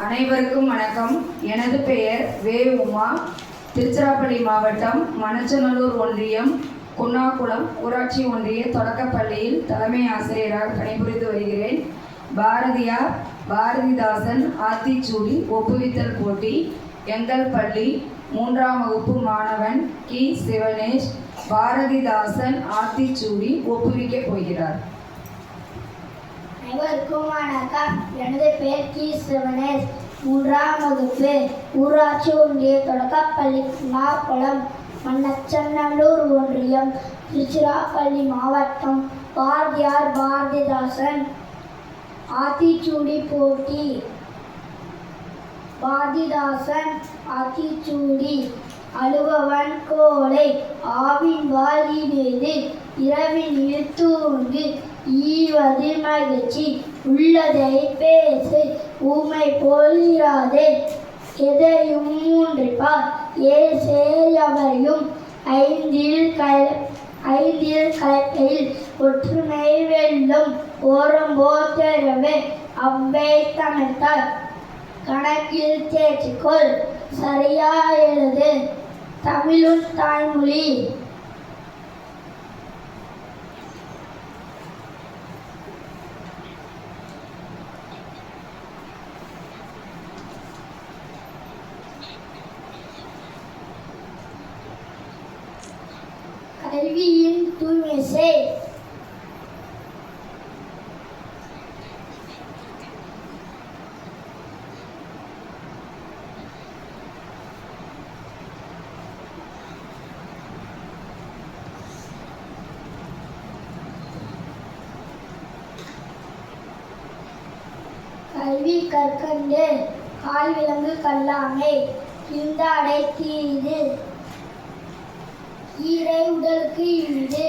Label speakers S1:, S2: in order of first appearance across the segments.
S1: அனைவருக்கும் வணக்கம். எனது பெயர் வே. உமா. திருச்சிராப்பள்ளி மாவட்டம் மணச்சநல்லூர் ஒன்றியம் குன்னாக்குளம் ஊராட்சி ஒன்றிய தொடக்கப்பள்ளியில் தலைமை ஆசிரியராக பணிபுரிந்து வருகிறேன். பாரதியார் பாரதிதாசன் ஆத்திச்சூடி ஒப்புவித்தல் போட்டி. எங்கள் பள்ளி 3ஆம் வகுப்பு மாணவன் கி. சிவனேஷ் பாரதிதாசன் ஆத்திச்சூடி ஒப்புவிக்கப் போகிறார்.
S2: அனைவருக்கும் வணக்கம். எனது பெயர் கி. சிவனேஷ். 3ஆம் வகுப்பு ஊராட்சி ஒன்றிய தொடக்கப்பள்ளி குன்னாக்குளம் மணச்சநல்லூர் ஒன்றியம் திருச்சிராப்பள்ளி மாவட்டம். பாரதியார் பாரதிதாசன் ஆத்திச்சூடி போட்டி. பாரதிதாசன் ஆத்திச்சூடி. அழுபவன் கோலை ஆவின் வாழினது இரவின் இழுத்தூங்கு ஈவது மகிழ்ச்சி உள்ளதை பேசு ஊமை போலிராதே எதையும் மூன்றிப்பார் ஏசேயவரையும் ஐந்தில் கலப்பையில் ஒற்றுமை வெல்லும் ஓரம்போ தேரவே அவ்வை தமிழ்த்தால் கணக்கில் தேர்ச்சிக்கொள் சரியா எழுது தமிழும் தாய்மொழி. கல்வியின் தூய்மை. கல்வி கற்கண்டு கால் விலங்கு கல்லாமை கிந்தாடை தீது ஈரை உடலுக்கு இனிது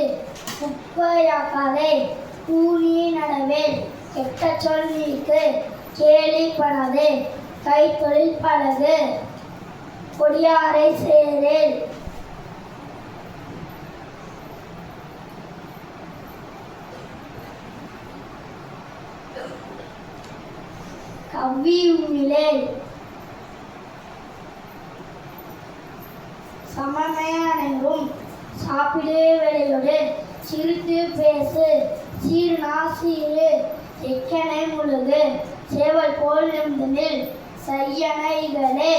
S2: குப்பையாக்காதே கூலி நடவேல் கெட்ட சொல் நீக்கு கேலி படாதே கைத்தொழில் பழகு கொடியாரை சேரேல். கவ்வி உமிழேல் சமமே அனைவரும் சாப்பிடு வேலையோடு சிரித்து பேசு சீர்னா சீரு எக்கனை முழுகு சேவல் போல் நிமிடனில் செய்யனைகளே.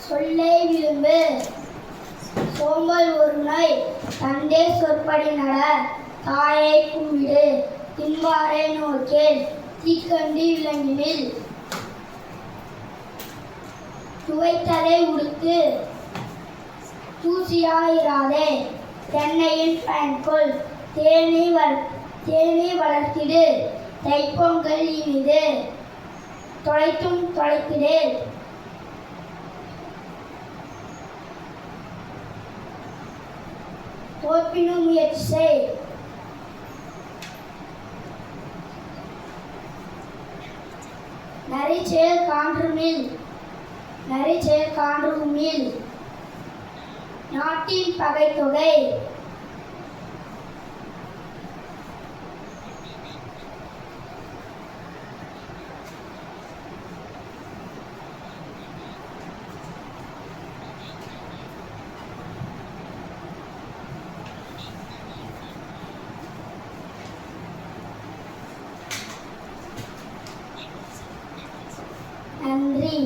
S2: சொல்லை விரும்பு சோம்பல் ஒரு நாய் தண்டே சொற்படி நட தாயை கும்பிடு தின்பாரை நோக்கேல் தீக்கண்டி விலங்கினில் துவைத்தலை உடுத்து தூசியாயிராதே தென்னையின் பயன்கொள் தேனி வளர்த்திடு தைப்பொங்கல் இனிது தொலைத்தும் தொலைத்திடு. தோற்பினும் முயற்சி செய். நரிச்செயல் கான்றுமில் நாட்டின் பகைத்தொகை நன்றி.